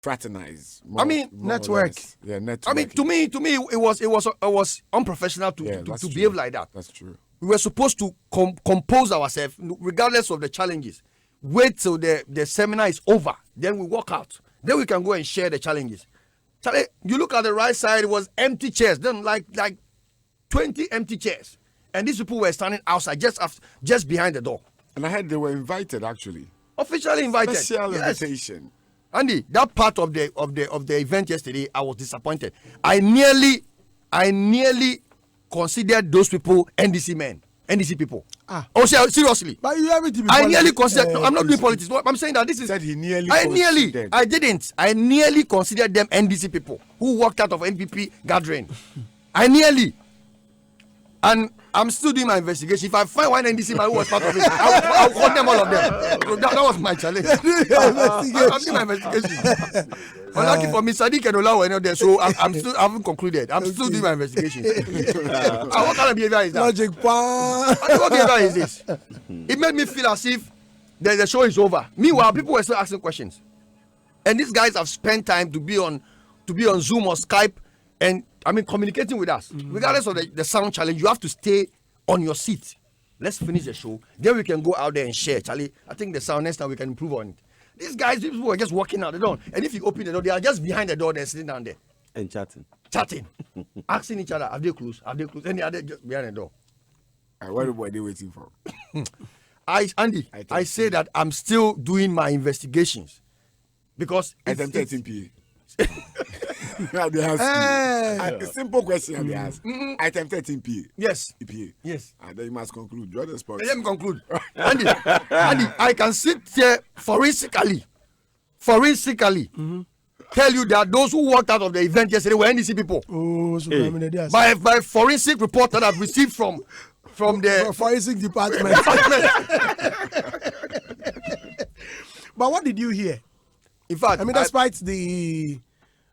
fraternize. I mean, network. Yeah, network. I mean, to me, it was unprofessional to behave like that. That's true. We were supposed to compose ourselves, regardless of the challenges. Wait till the seminar is over, then we walk out. Then we can go and share the challenges. Charlie, you look at the right side, it was empty chairs. Then like 20 empty chairs, and these people were standing outside, just behind the door. And I heard they were invited, actually. Officially invited. Special invitation. Andy, that part of the event yesterday, I was disappointed. I nearly considered those people NDC people. Oh, seriously. But you have it to be I nearly considered. I'm not doing politics. I'm saying that this is. Said he nearly. I didn't. I nearly considered them NDC people who walked out of NPP gathering. I nearly. And I'm still doing my investigation. If I find one NDC man who was part of it, I'll call them, all of them. So that was my challenge. I'm doing my investigation. Unlucky for me, Sadiq and Ola were not there, so I haven't concluded. I'm still doing my investigation. What kind of behavior is that? Logic, what behavior is this? It made me feel as if the show is over. Meanwhile, people were still asking questions, and these guys have spent time to be on Zoom or Skype, and communicating with us. Regardless of the sound challenge, you have to stay on your seat. Let's finish the show, then we can go out there and share. Charlie, I think the sound next time we can improve on it. These guys, these people are just walking out the door, and if you open the door, they are just behind the door. They're sitting down there and chatting, asking each other, "Have they closed? Have they closed?" And the other just behind the door. What were they waiting for? I say that I'm still doing my investigations because item 13P. They ask a simple question. They ask item 13P. Yes. EPA. Yes. And then you must conclude. Draw the spot. Let me conclude. Andy, I can sit here forensically, tell you that those who walked out of the event yesterday were NDC people. Oh, so by forensic report that I've received from the forensic department. But what did you hear? In fact, despite the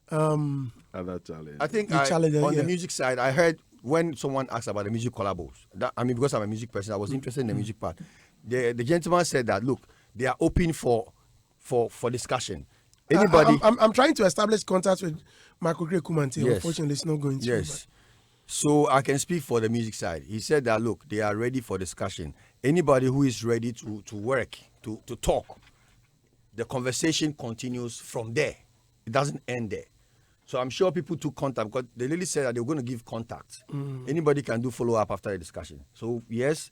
other challenge, I think on the music side, I heard when someone asked about the music collabos. Because I'm a music person, I was interested in the music part. The gentleman said that look, they are open for discussion. Anybody? I'm trying to establish contact with Michael Gray Kumanti. Yes. Unfortunately, it's not going to. Yes. So I can speak for the music side. He said that look, they are ready for discussion. Anybody who is ready to work, to talk, the conversation continues from there. It doesn't end there. So I'm sure people took contact because they really said that they were going to give contacts. Anybody can do follow-up after the discussion. So yes,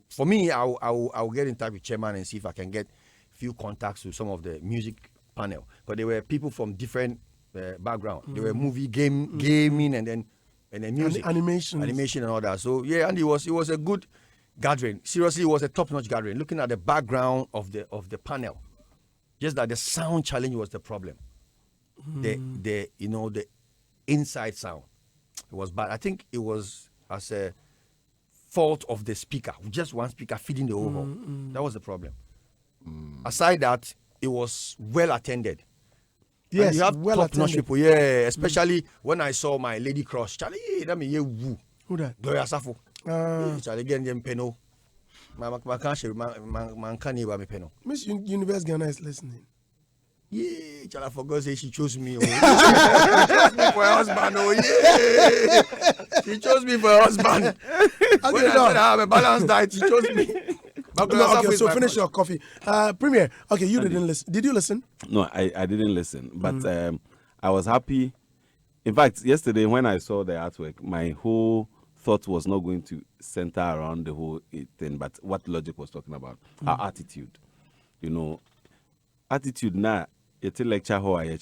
for me, I'll get in touch with chairman and see if I can get few contacts to some of the music panel. But they were people from different background. They were movie, gaming, and then music, animation and all that. So yeah, and it was a good gathering. Seriously, it was a top-notch gathering. Looking at the background of the panel, just that the sound challenge was the problem. The inside sound, it was bad. I think it was as a fault of the speaker, just one speaker feeding the whole hall. That was the problem. Aside that, it was well attended. Yes, and you have well top-notch attended. people. Yeah, especially when I saw my lady crush. Charlie, let me hear woo. Who that? Doya Safo. Charlie, again, them peno. Man can't hear me peno. Miss Universe Ghana is listening. Yeah, Charlie, for God's sake, she chose me. She chose me for her husband. Oh yeah, she chose me for her husband. When I said I have a balanced diet, she chose me. Okay, so finish your coffee. Premier, okay, you didn't listen. Did you listen? No, I didn't listen. But I was happy. In fact, yesterday when I saw the artwork, my whole thought was not going to center around the whole thing, but what Logic was talking about, our attitude. Attitude now, it's a lecture how I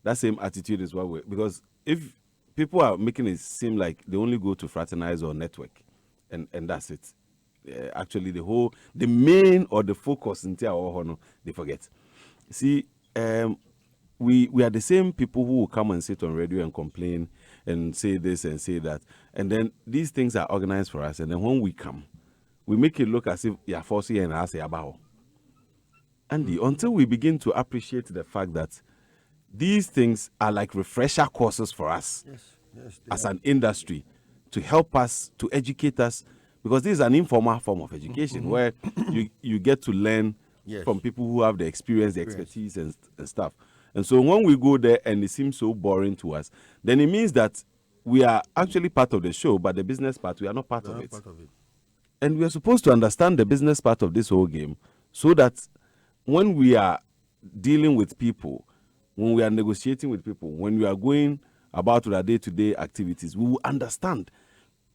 that same attitude is what we, because if people are making it seem like they only go to fraternize or network, and that's it. Actually, the main or the focus in they forget. See, we are the same people who will come and sit on radio and complain and say this and say that, and then these things are organized for us, and then when we come, we make it look as if you're forcing and I say about. Andy, until we begin to appreciate the fact that these things are like refresher courses for us as an industry to help us, to educate us, because this is an informal form of education where you get to learn from people who have the experience, the expertise, and stuff. And so when we go there and it seems so boring to us, then it means that we are actually part of the show, but the business part, we are not part of it. And we are supposed to understand the business part of this whole game so that when we are dealing with people, when we are negotiating with people, when we are going about our day-to-day activities, we will understand.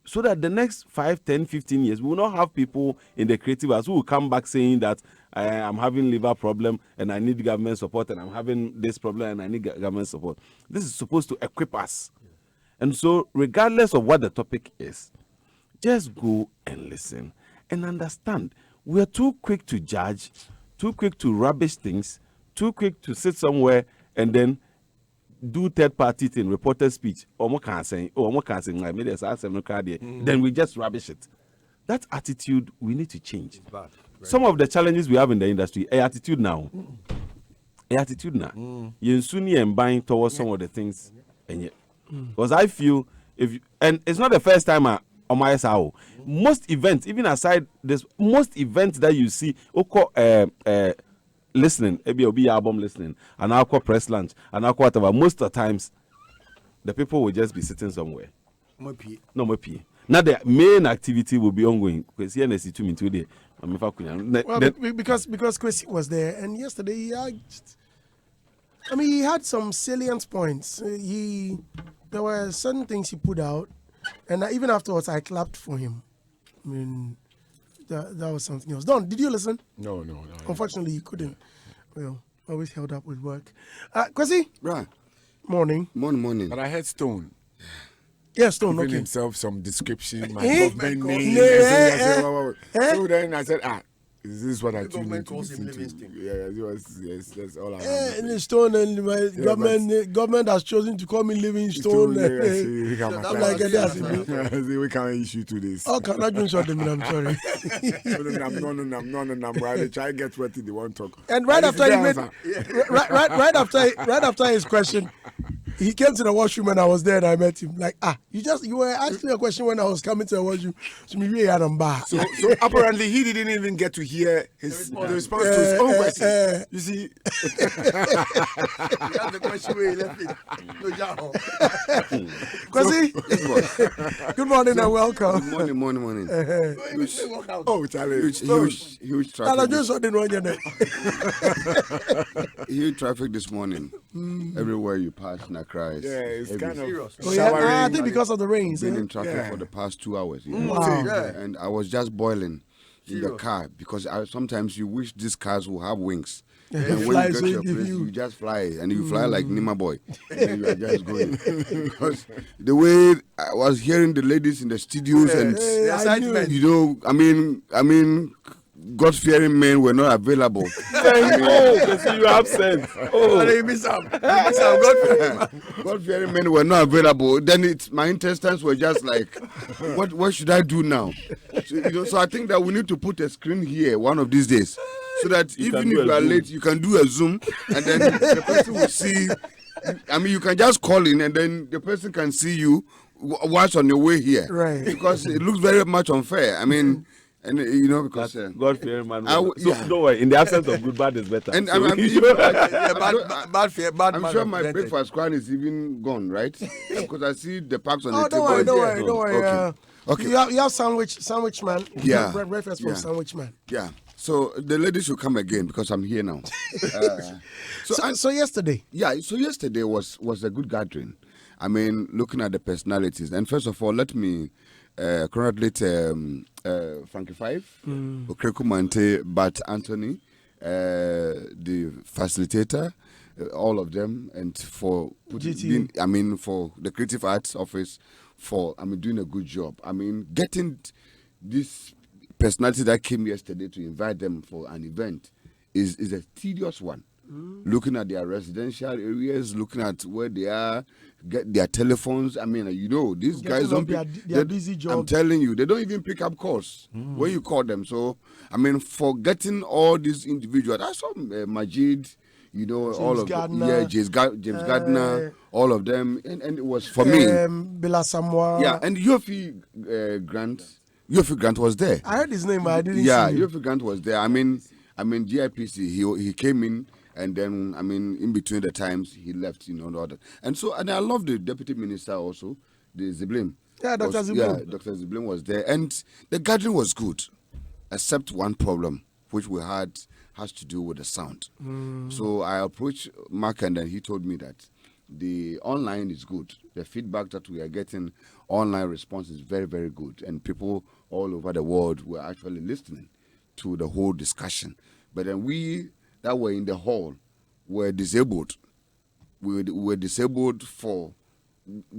So that the next 5, 10, 15 years, we will not have people in the creative house who will come back saying that I'm having liver problem and I need government support, and I'm having this problem and I need government support. This is supposed to equip us. And so regardless of what the topic is, just go and listen and understand. We are too quick to judge, too quick to rubbish things, too quick to sit somewhere and then do third-party thing, reporter speech, or more can say, then we just rubbish it. That attitude we need to change. Some of the challenges we have in the industry, attitude now. You're soon and buying towards some of the things, and because I feel and it's not the first time on my SRO. Most events, even aside this, most events that you see, listening, maybe album listening, and I'll call press lunch, and I'll call whatever. Most of the times, the people will just be sitting somewhere. No more pee. Now the main activity will be ongoing. Because here next to me today, because Kwesi was there, and yesterday he had some salient points. There were certain things he put out, and even afterwards I clapped for him. I mean, that was something else. Don, did you listen? No. Unfortunately, you couldn't. Well, always held up with work. Kwesi? Right. Morning. Morning. But I heard Stone. Yeah, Stone, Giving okay. himself some description, my Eh? government name. Eh? So then I said, is this what I tune into? calls him Listen to? Livingstone. Yes, that's all I And have. Stone and my government has chosen to call me Livingstone. We can I'm like, that's we can issue to this. Oh, can I do something? I'm sorry. No. They try to get what they want to talk. And right And after he if made, you right after his question, he came to the washroom and I was there and I met him. Like, you were asking a question when I was coming to the washroom. So me really had him back. So apparently he didn't even get to hear the response to his own question. You see, The question where he left it. Kwesi, good morning and welcome. Morning. oh Charlie, Huge I traffic. just saw the one Huge traffic this morning. Everywhere you pass in Accra. yeah, it's kind of Oh, yeah? showering. I think because of the rains. Been eh? in traffic Yeah. for the past 2 hours. Wow. And I was just boiling in the car because sometimes you wish these cars will have wings. And when Fly you so get to your give place, you- you just fly, and you fly like Nima Boy, and you are just going. Because the way I was hearing the ladies in the studios, and I knew it. you know, I mean, God-fearing men were not available. you absent. You miss out. God-fearing men were not available. Then my intestines were just like, what should I do now? So I think that we need to put a screen here one of these days, so that even if you are late, you can do a Zoom, and then the person will see. I mean, you can just call in, and then the person can see you watch on your way here. Right. Because it looks very much unfair. I mean, and you know, because God-fearing man. I w- So yeah. don't worry. In the absence of good, bad is better. and So I'm you even- should- I'm sure my breakfast crown is even gone, right? Because I see the packs on Oh, the don't table. worry, don't worry. Okay. You have sandwich man. Yeah. Breakfast from Yeah. sandwich man. Yeah. So the ladies should come again because I'm here now. So yesterday. Yeah. So yesterday was a good gathering. I mean, looking at the personalities. And first of all, let me congratulate Frankie Five, Okreku Mante, Bat Anthony, the facilitator, all of them, and for for the Creative Arts Office for doing a good job. I mean, getting this personality that came yesterday to invite them for an event is a tedious one. Looking at their residential areas, looking at where they are, get their telephones. I mean, these guys don't. Their busy job. I'm telling you, they don't even pick up calls when you call them. So, I mean, for getting all these individuals, I saw Majid, all of Gardner, them. Yeah, James Gardner, all of them, and it was for me. Bella Samoa. Yeah, and Yofi Grant was there. I heard his name, but I didn't see him. Yofi Grant was there. I mean, I mean, GIPC, he came in, and then, I mean, in between the times, he left, you know, and all that. And so, and I love the deputy minister also, the Ziblim. Yeah, Dr. Ziblim. Yeah, Dr. Ziblim was there. And the gathering was good, except one problem, which we had, has to do with the sound. So I approached Mark, and then he told me that the online is good. The feedback that we are getting, online response is very, very good. And people all over the world were actually listening to the whole discussion. But then we that were in the hall were disabled. We were disabled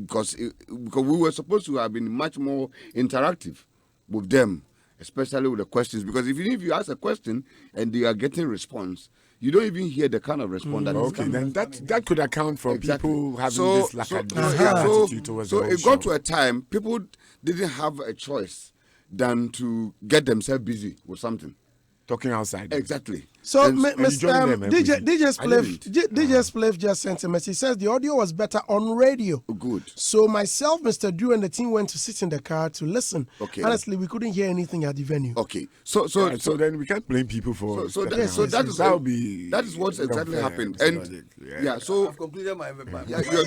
because we were supposed to have been much more interactive with them, especially with the questions. Because even if you ask a question and they are getting response, you don't even hear the kind of response that is Okay, coming. then that could account for people having this lackadaisical so attitude towards the whole it show. got to a time people didn't have a choice than to get themselves busy with something. Talking outside. Exactly. So, And- DJ didn't. Spliff just sent a message. He says the audio was better on radio. Good. So myself, Mr. Drew, and the team went to sit in the car to listen. Okay. Honestly, we couldn't hear anything at the venue. Okay. So Right, so then we can't blame people for. that is what exactly happened. And so I've concluded my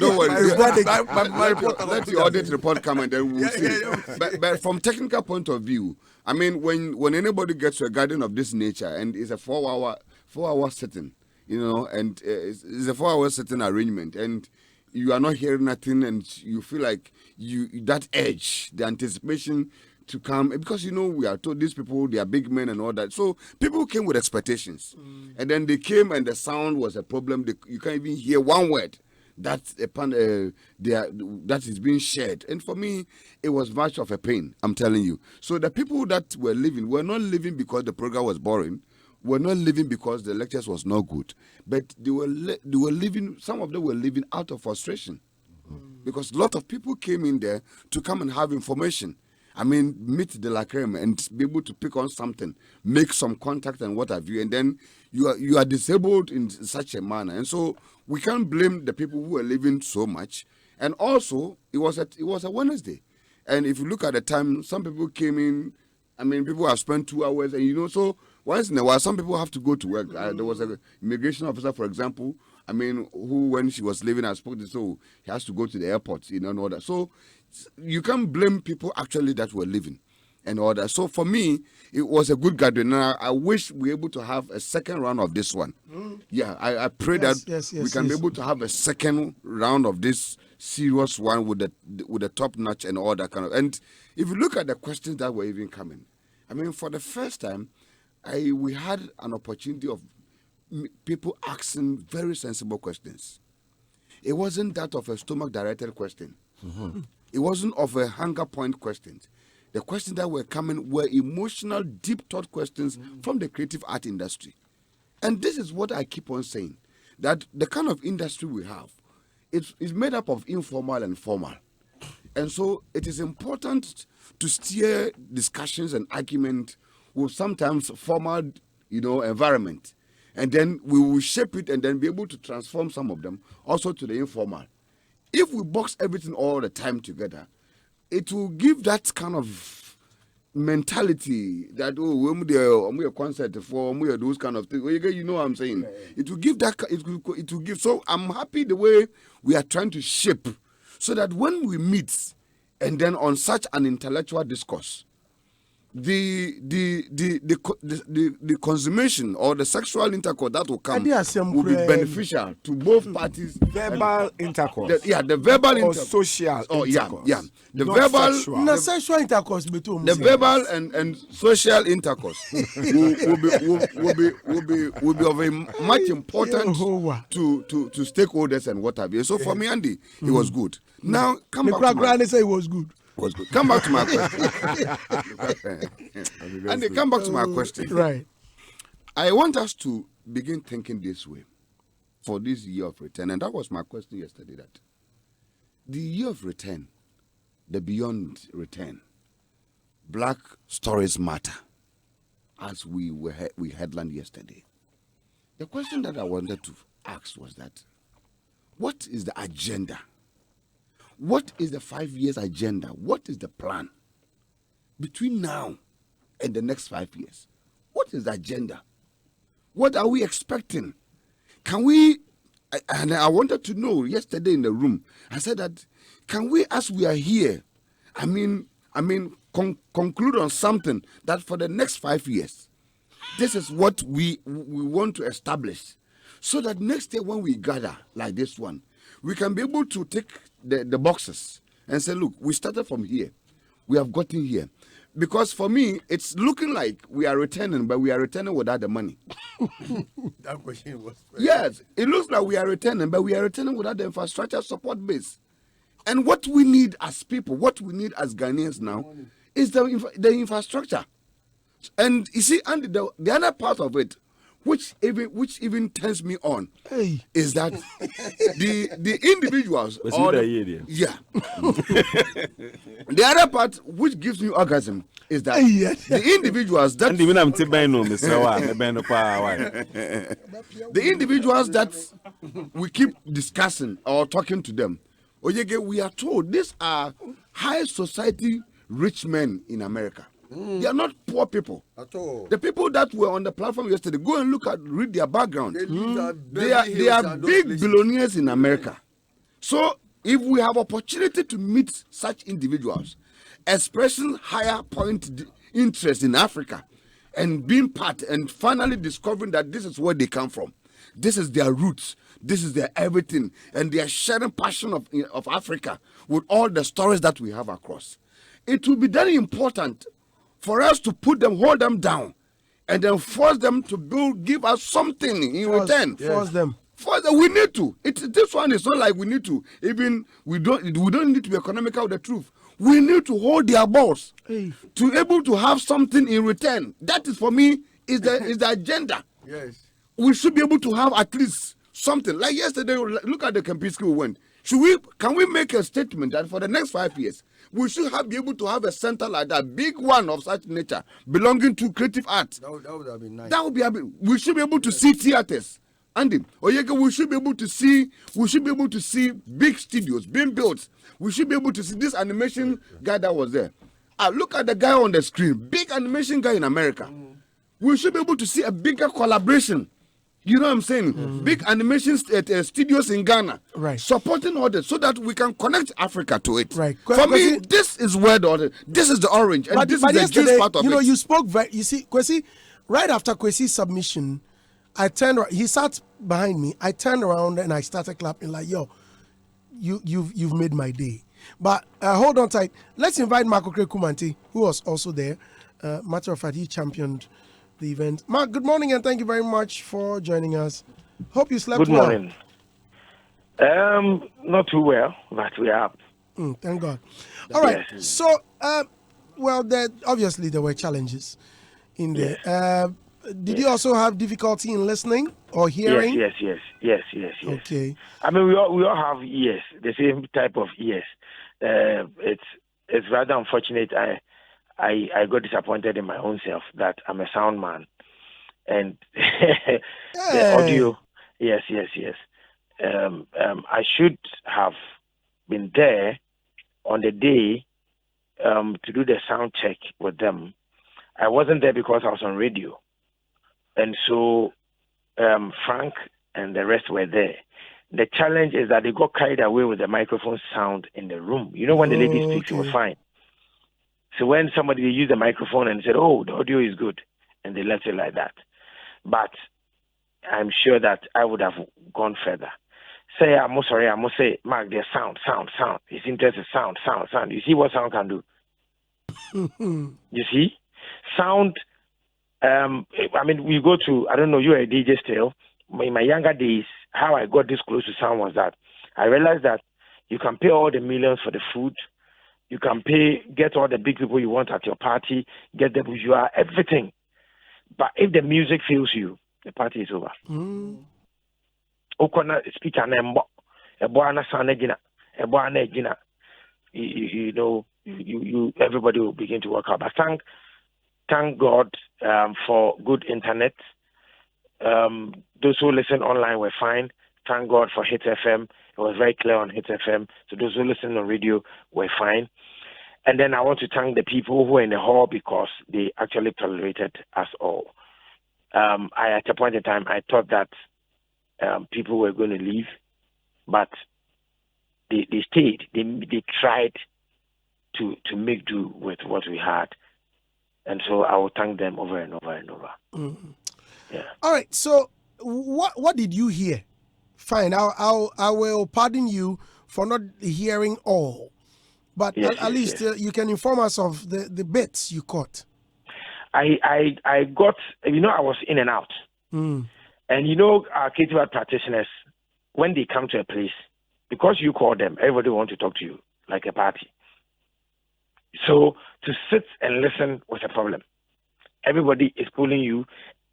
don't worry. my report. Let the audit report come and then we'll see. But from technical point of view, I mean, when anybody gets to a garden of this nature and it's a 4-hour sitting, you know, and it's a 4-hour sitting arrangement, and you are not hearing nothing, and you feel like that edge, the anticipation to come, because you know we are told these people, they are big men and all that. So people came with expectations, and then they came and the sound was a problem. You can't even hear one word that is being shared. And for me, it was much of a pain, I'm telling you. So the people that were living were not living because the program was boring, were not living because the lectures was not good, but they were living, some of them were living out of frustration. Because a lot of people came in there to come and have information. I mean, meet the lacrim and be able to pick on something, make some contact and what have you, and then you are disabled in such a manner. And so we can't blame the people who are living so much. And also, it was a Wednesday. And if you look at the time, some people came in, I mean, people have spent 2 hours, and you know, so once in a while, some people have to go to work. There was an immigration officer, for example, I mean, who, when she was leaving, I spoke to, so he has to go to the airport, you know, and all that. So you can't blame people actually that were living and all that. So for me, it was a good gathering. And I wish we were able to have a second round of this one. Yeah, I pray that we can be able to have a second round of this serious one with the top notch and all that kind of. And if you look at the questions that were even coming, I mean, for the first time, we had an opportunity of people asking very sensible questions. It wasn't that of a stomach-directed question. It wasn't of a hunger point question. The questions that were coming were emotional, deep thought questions from the creative art industry. And this is what I keep on saying, that the kind of industry we have, it's made up of informal and formal. And so it is important to steer discussions and argument with sometimes formal, you know, environment. And then we will shape it and then be able to transform some of them also to the informal. If we box everything all the time together, it will give that kind of mentality that, when we are concert for, we are those kind of things. You know what I'm saying? It will give that, it will give. So I'm happy the way we are trying to shape so that when we meet and then on such an intellectual discourse, the consummation or the sexual intercourse that will come will be beneficial to both parties. Verbal intercourse. The verbal intercourse. Or social intercourse. Yeah. The Not verbal. sexual. Sexual intercourse between The verbal and social intercourse will be of a much importance to stakeholders and what have you. So for me, Andy, it was good. Now come back to my, say it was good. was good. Come back to my question. And come back to my question. Right. I want us to begin thinking this way for this year of return. And that was my question yesterday, that the year of return, the beyond return, Black stories matter, as we headlined yesterday. The question that I wanted to ask was that, what is the agenda? What is the 5 years agenda? What is the plan between now and the next 5 years? What is the agenda? What are we expecting? Can we? And I wanted to know yesterday in the room. I said that can we, as we are here, conclude on something that for the next 5 years, this is what we want to establish, so that next year when we gather like this one, we can be able to take the boxes and say, look, we started from here, we have gotten here. Because for me, it's looking like we are returning, but we are returning without the money. That question was. Yes, it looks like we are returning, but we are returning without the infrastructure support base. And what we need as people, what we need as Ghanaians now, is the infrastructure. And you see, and the other part of it, which even turns me on, is that the individuals. The other part which gives me orgasm is that the individuals that the individuals that we keep discussing or talking to them, we are told these are high society rich men in America. They are not poor people at all. The people that were on the platform yesterday, go and read their background. They are big billionaires in America. So if we have opportunity to meet such individuals, expressing higher point interest in Africa, and being part and finally discovering that this is where they come from, this is their roots, this is their everything, and they are sharing passion of Africa with all the stories that we have across. It will be very important for us to hold them down, and then force them to give us something in return. Force them. We need to. This one is not like we need to. Even we don't need to be economical with the truth. We need to hold their balls to able to have something in return. That is, for me, is the agenda. Yes. We should be able to have at least something. Like yesterday, look at the Kempinski we went. Can we make a statement that for the next 5 years, we should be able to have a center like that, big one of such nature, belonging to creative art? That would have been nice. We should be able to see theaters. Andy, we should be able to see big studios being built. We should be able to see this animation guy that was there. Look at the guy on the screen, big animation guy in America. We should be able to see a bigger collaboration. You know what I'm saying? Big animation studios in Ghana, right, supporting all that, so that we can connect Africa to it. Right. For me, this is where this is the orange, and this is the juice part of it. You spoke you see, Kwesi, right after Kwesi's submission, I turned. He sat behind me. I turned around and I started clapping like, "Yo, you've made my day." But hold on tight. Let's invite Marco Krekumanti, who was also there. Matter of fact, he championed the event. Mark, good morning and thank you very much for joining us. Hope you slept well. Good morning. Not too well, but we are up. Thank God. All right. Yes. So, obviously there were challenges in there. Yes. Did you also have difficulty in listening or hearing? Yes. Okay. I mean, we all have ears, the same type of ears. It's rather unfortunate. I got disappointed in my own self that I'm a sound man, and the audio. Yes. I should have been there on the day to do the sound check with them. I wasn't there because I was on radio, and so Frank and the rest were there. The challenge is that they got carried away with the microphone sound in the room. You know, when the lady speaks, it was fine. So when somebody used the microphone and said, "Oh, the audio is good," and they left it like that. But I'm sure that I would have gone further. I must say, Mark, there's sound. It's interesting, sound. You see what sound can do? You see? Sound, I mean, we go to, I don't know, you're a DJ still. In my younger days, how I got this close to sound was that I realized that you can pay all the millions for the food. You can get all the big people you want at your party, get the bourgeois, everything. But if the music fails you, the party is over. Speaker everybody will begin to work out. But thank God for good internet. Those who listen online were fine. Thank God for Hitz FM. It was very clear on Hitz FM. So those who listen on radio were fine. And then I want to thank the people who were in the hall because they actually tolerated us all. at a point in time, I thought that people were going to leave, but they stayed. They tried to make do with what we had, and so I will thank them over and over and over. Mm-hmm. Yeah. All right. So, what did you hear? Fine. I will pardon you for not hearing all, but Yes, at least you can inform us of the bits you caught. I got, I was in and out. Mm. And our creative art practitioners, when they come to a place, because you call them, everybody wants to talk to you like a party. So to sit and listen was a problem. Everybody is calling you.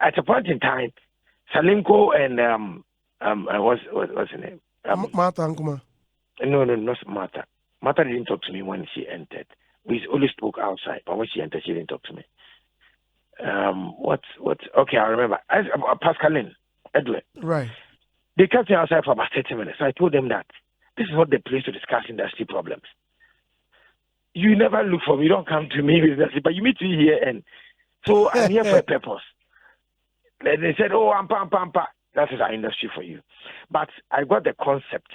At a point in time, Salimko and what's her name? Martha Ankuma. No, not Martha. Martha didn't talk to me when she entered. We only spoke outside, but when she entered, she didn't talk to me. Okay, I remember. Pascaline, Edwin. Right. They kept me outside for about 30 minutes. I told them that this is not the place to discuss industry problems. You never look for me. You don't come to me with industry, but you meet me here, and so I'm here for a purpose. They said, "Oh, ampa. That is our industry for you." But I got the concept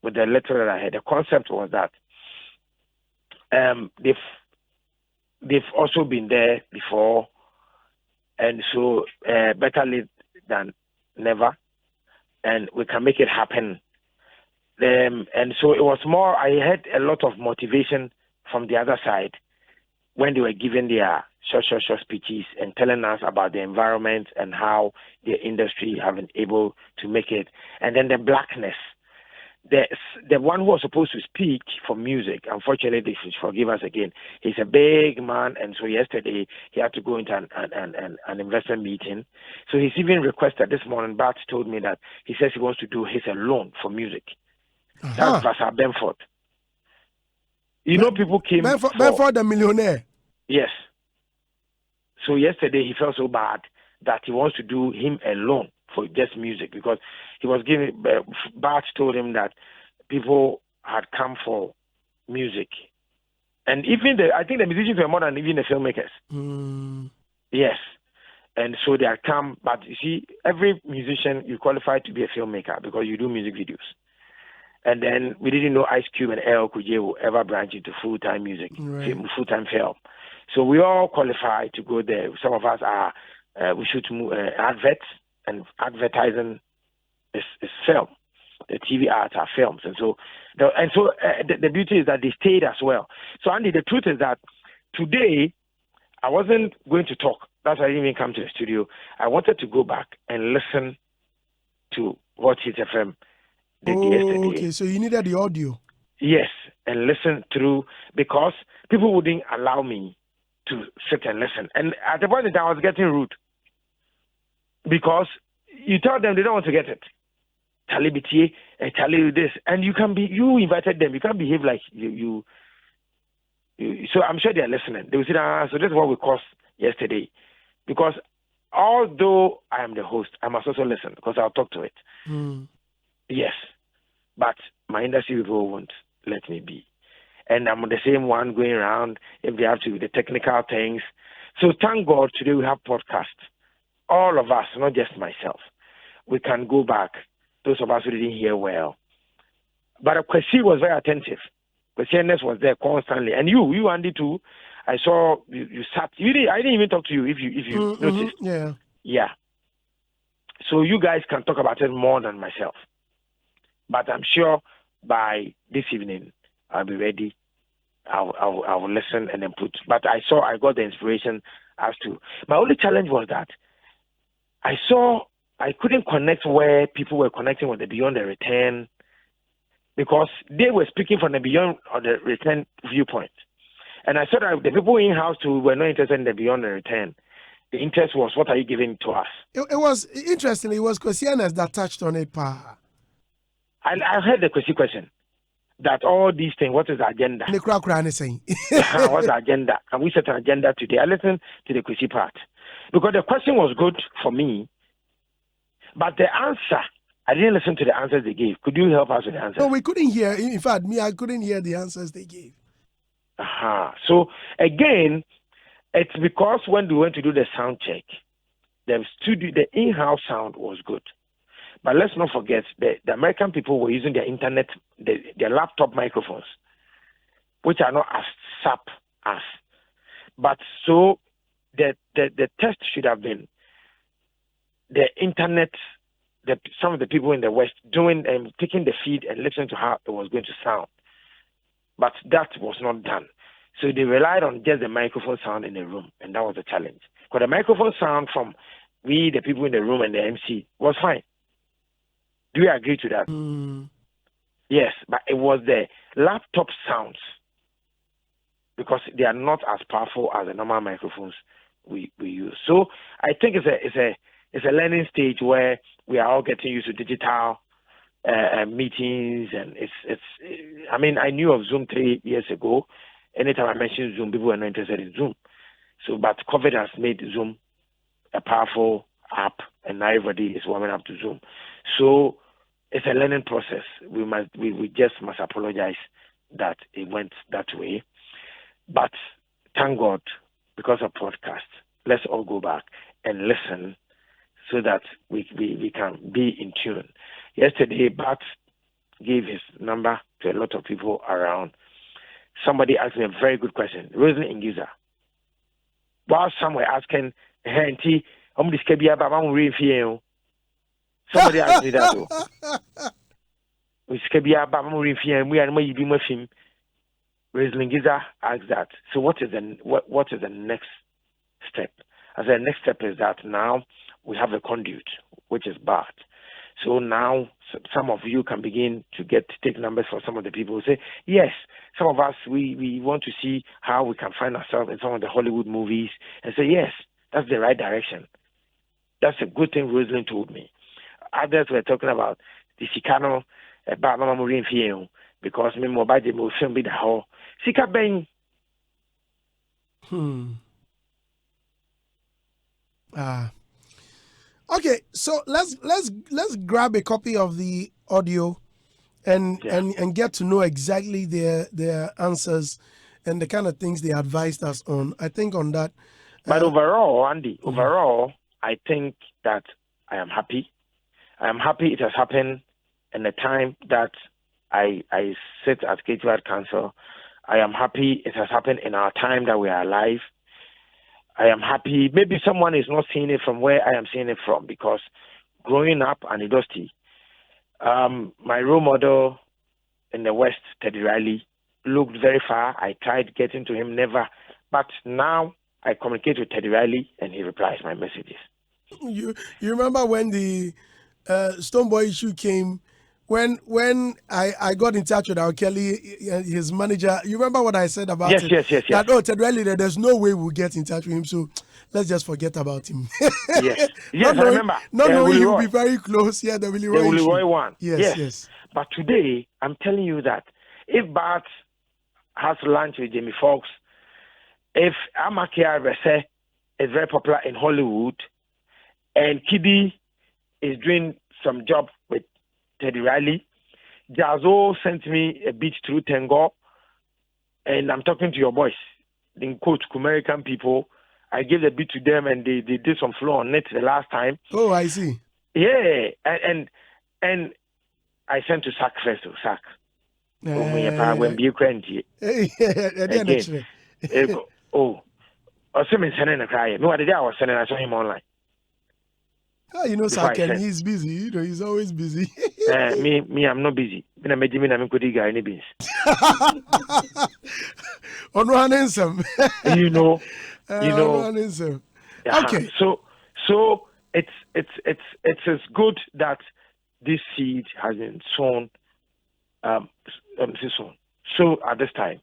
with the letter that I had. The concept was that they've also been there before, and so better late than never, and we can make it happen. And so it was more, I had a lot of motivation from the other side when they were giving their short speeches and telling us about the environment and how the industry have been able to make it. And then the blackness. The one who was supposed to speak for music, unfortunately, they should forgive us again. He's a big man, and so yesterday he had to go into an investment meeting. So he's even requested this morning. Bart told me that he says he wants to do his alone for music. That's Pastor Benford. People came. Benford the millionaire. Yes. So yesterday he felt so bad that he wants to do him alone for just music, because he was giving, Bart told him that people had come for music. And even I think the musicians were more than even the filmmakers. Mm. Yes. And so they had come, but you see, every musician, you qualify to be a filmmaker because you do music videos. And then we didn't know Ice Cube and LL Cool J will ever branch into full-time music, full-time film. So we all qualify to go there. Some of us are, we shoot adverts, and advertising is film. The TV ads are films. And so the beauty is that they stayed as well. So Andy, the truth is that today I wasn't going to talk. That's why I didn't even come to the studio. I wanted to go back and listen to what Hitz FM did yesterday. Okay, so you needed the audio. Yes, and listen through, because people wouldn't allow me to sit and listen. And at the point in time, I was getting rude, because you tell them they don't want to get it. Charlie BTA, Charlie this, and you invited them. You can't behave like you. So I'm sure they are listening. They will say, so this is what we caused yesterday, because although I am the host, I must also listen, because I'll talk to it. Mm. Yes, but my industry people won't let me be. And I'm the same one going around if they have to do the technical things. So thank God today we have podcasts. All of us, not just myself. We can go back. Those of us who didn't hear well. But Kwesi was very attentive. Kwesi was there constantly. And you Andy too. I saw you sat. I didn't even talk to you if you noticed. Yeah. Yeah. So you guys can talk about it more than myself. But I'm sure by this evening I'll be ready. I will listen and then put. But I got the inspiration as to. My only challenge was that I couldn't connect where people were connecting with the Beyond the Return, because they were speaking from the Beyond the Return viewpoint. And I saw that the people in-house who were not interested in the Beyond the Return, the interest was, what are you giving to us? It was, interestingly, it was Kwesianas that touched on it, Pa. I heard the question, that all these things, what is the agenda? What's the agenda? Can we set an agenda today? I listened to the Kwesi part, because the question was good for me, but the answer, I didn't listen to the answers they gave. Could you help us with the answers? No, we couldn't hear. In fact, I couldn't hear the answers they gave. So again, it's because when we went to do the sound check, the in-house sound was good. But let's not forget the American people were using their internet, their laptop microphones, which are not as sharp as. But so the test should have been the internet, some of the people in the West doing taking the feed and listening to how it was going to sound. But that was not done. So they relied on just the microphone sound in the room, and that was the challenge. Because the microphone sound from the people in the room and the MC was fine. Do you agree to that? Yes, but it was the laptop sounds, because they are not as powerful as the normal microphones we use. So I think it's a learning stage where we are all getting used to digital meetings, and I mean, I knew of Zoom 3 years ago. Anytime I mentioned Zoom, people were not interested in Zoom. So, but COVID has made Zoom a powerful app, and now everybody is warming up to Zoom. So it's a learning process. We just must apologize that it went that way. But thank God, because of podcast, let's all go back and listen so that we can be in tune. Yesterday, Bart gave his number to a lot of people around. Somebody asked me a very good question. Rosen in Giza. While some were asking, somebody asked me that. Rosen Giza asked that. So what is the next step? I said, the next step is that now we have a conduit, which is Bart. So now some of you can begin to take numbers for some of the people who say, yes, some of us, we want to see how we can find ourselves in some of the Hollywood movies, and say, yes, that's the right direction. That's a good thing Rosalind told me. Others were talking about the Sikano, because me mobile will film be the whole Sika Bang. Okay, so let's grab a copy of the audio and get to know exactly their answers and the kind of things they advised us on. I think on that. But overall, Andy, I think that I am happy. I am happy it has happened in the time that I sit at Gateway Council. I am happy it has happened in our time that we are alive. I am happy. Maybe someone is not seeing it from where I am seeing it from, because growing up in Idosti, my role model in the West, Teddy Riley, looked very far. I tried getting to him, never. But now I communicate with Teddy Riley and he replies my messages. You remember when the Stoneboy issue came? When I got in touch with our Kelly, his manager, you remember what I said about it? Yes. That, Ted Riley, there's no way we'll get in touch with him, so let's just forget about him. Yes, I remember. Not knowing he'll be very close. Yeah, the Willie Roy one. Yes. But today, I'm telling you that if Bart has lunch with Jamie Foxx, if Amakia Rese is very popular in Hollywood, and Kiddy is doing some job with Teddy Riley, Jazzo sent me a beat through Tango, and I'm talking to your boys, in quote, American people. I gave the beat to them, and they did some flow on it the last time. Oh, I see. Yeah, and I sent to Sack first, to Sack. When be cranky. Again. Oh, I was sending a cry. No, the day I was sending, I saw him online. Oh, you know, Sack, he's busy. You know, he's always busy. Me, I'm not busy. I'm any beans. On one answer. You know. Okay. So it's good that this seed has been sown. So at this time,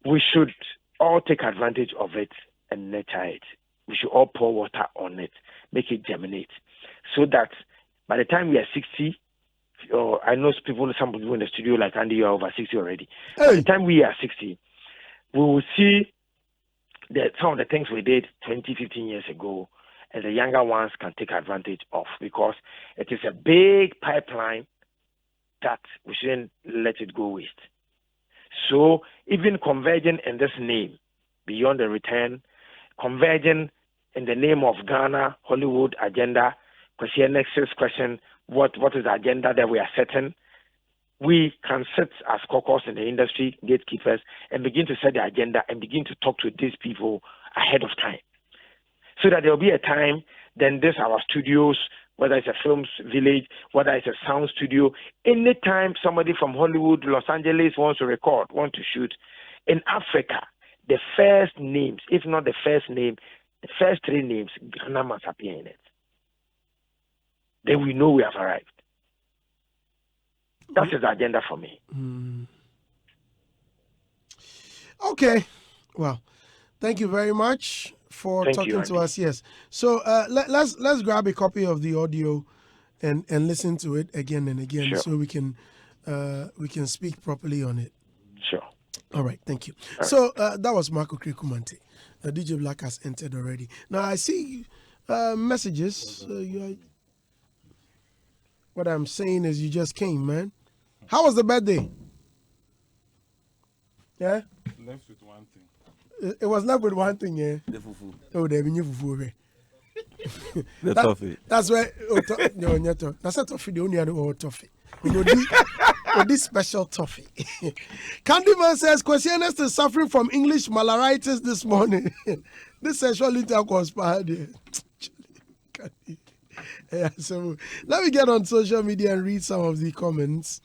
we should all take advantage of it and nurture it. We should all pour water on it, make it germinate, so that by the time we are 60, or I know some people in the studio like Andy, you are over 60 already. Hey. By the time we are 60, we will see that some of the things we did 20, 15 years ago, and the younger ones can take advantage of, because it is a big pipeline that we shouldn't let it go waste. So even converging in this name, beyond the return, converging in the name of Ghana Hollywood agenda. Question next question: What is the agenda that we are setting? We can sit as caucus in the industry, gatekeepers, and begin to set the agenda and begin to talk to these people ahead of time. So that there will be a time, then this our studios, whether it's a film village, whether it's a sound studio, anytime somebody from Hollywood, Los Angeles wants to record, wants to shoot, in Africa, the first names, if not the first name, the first three names, Ghana must appear in it. Then we know we have arrived. That is the agenda for me. Okay. Well, thank you very much for talking to us. Yes. So let's grab a copy of the audio and listen to it again and again, so we can speak properly on it. Sure. All right. Thank you. So that was Marco Krekumante. DJ Black has entered already. Now I see messages. What I'm saying is you just came, man. How was the birthday? Yeah? Left with one thing. It was left with one thing, yeah? The fufu. Oh, they been fufu. The toffee. That's where that's a toffee, the only other toffee. This special toffee. Candyman says, Questioners is suffering from English malaritis this morning. This sexual intercourse part. Yeah, so let me get on social media and read some of the comments.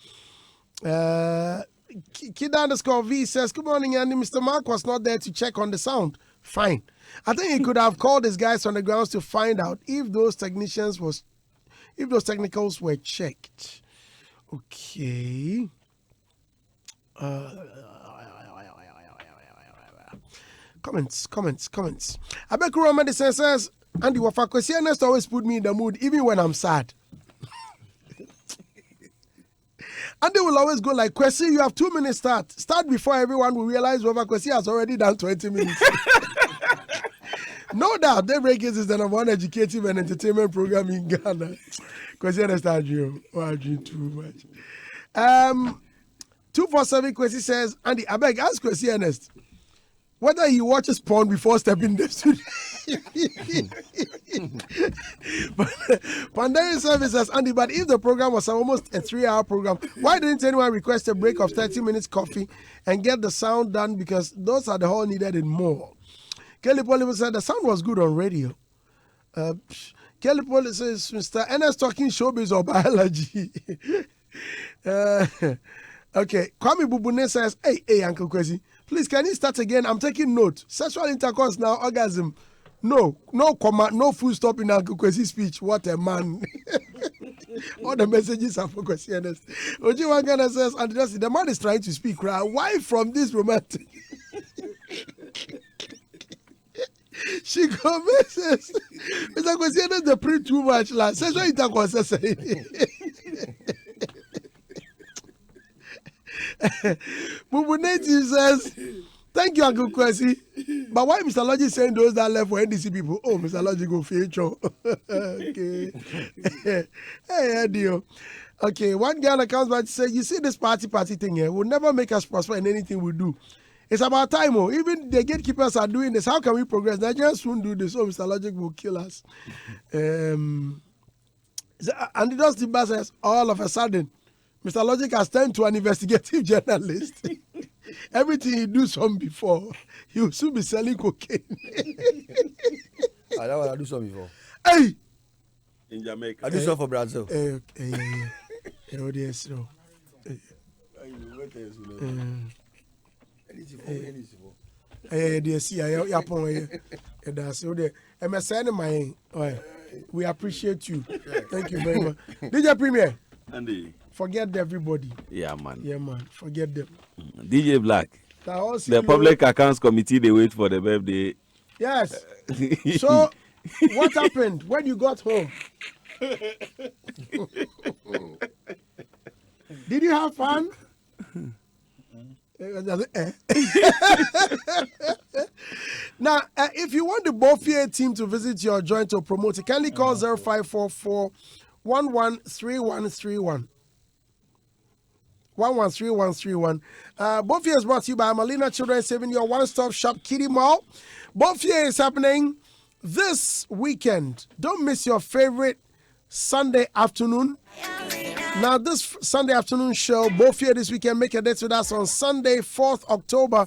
Kid_V says, good morning, Andy. Mr. Mark was not there to check on the sound. Fine. I think he could have called his guys on the grounds to find out if those technicals were checked. Okay. Comments. Abekuro Medicine says, Andy Wafakwesianes always put me in the mood, even when I'm sad. And they will always go like, Kwesi, you have 2 minutes start. Start before everyone will realize Wafakwesi has already done 20 minutes. No doubt, Daybreak is the number one educative and entertainment program in Ghana. Kwesi understand you. Oh, too much. 247 Kwesi says, Andy, I beg, ask Kwesi Ernest whether he watches porn before stepping in the studio. Pandering services, Andy, but if the program was almost a 3-hour program, why didn't anyone request a break of 30 minutes coffee and get the sound done? Because those are the whole needed and more. Kelly Polly said the sound was good on radio. Kelly Polly says, Mr. Ernest talking showbiz or biology. Okay, Kwame Bubune says, hey, Uncle Kwesi, please, can you start again? I'm taking note. Sexual intercourse now, orgasm. No comma, no full stop in Uncle Kwesi's speech. What a man. All the messages are for Kwesi Ernest. Oji Wangana says, and the man is trying to speak, right? Why from this romantic? She commences, Mr. Kwesi Ernest, they pray too much. Like, sexual intercourse. Bubu Native says, thank you, Uncle Kwesi. But why Mr. Logic is saying those that left for NDC people? Oh, Mr. Logic go feature. Okay. Hey, Edio. Okay, one guy that comes back to say, you see this party thing here will never make us prosper in anything we do. It's about time. Oh, even the gatekeepers are doing this. How can we progress? Nigerians won't do this. Oh, Mr. Logic will kill us. And it does the best says, all of a sudden, Mr. Logic has turned to an investigative journalist. Everything he do some before, he will soon be selling cocaine. I do some before. Hey! In Jamaica. I do some for Brazil. Oh, yes, no. We appreciate you. Thank you very much. DJ Premier. Andy. Forget everybody. Yeah, man. Forget them. DJ Black. The Public Accounts Committee, they wait for the birthday. Yes. So, what happened when you got home? Did you have fun? Now, if you want the Bofia team to visit your joint or promote it, kindly call 0544 113131. 113131. Bofia is brought to you by Malina Children, saving your one-stop shop, Kiddie Mall. Bofia is happening this weekend, don't miss your favorite Sunday afternoon. Now, this Sunday afternoon show, both here this weekend, make a date with us on Sunday, 4th October,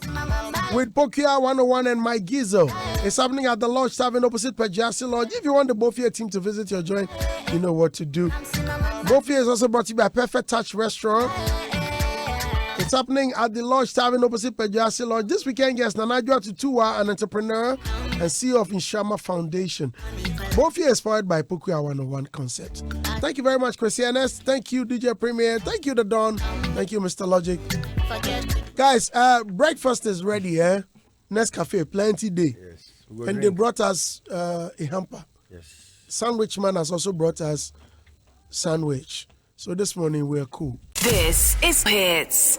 with Pokia 101 and Mike Gizzo. It's happening at the Lodge Tavern opposite Pajasi Lodge. If you want the Bofia team to visit your joint, you know what to do. Bofia is also brought to you by Perfect Touch Restaurant. It's happening at the Lodge Tavern opposite Pajasi Lodge. This weekend, guest Nanajua Tutua, an entrepreneur and CEO of Inshama Foundation. Bofia is powered by Pokia 101 Concepts. Thank you very much, Chrissy Ernest. Thank you, DJ Premier. Thank you, The Don. Thank you, Mr. Logic. Guys, breakfast is ready, eh? Next cafe, plenty day. Yes. And they brought us a hamper. Yes. Sandwich Man has also brought us sandwich. So this morning we're cool. This is Hitz.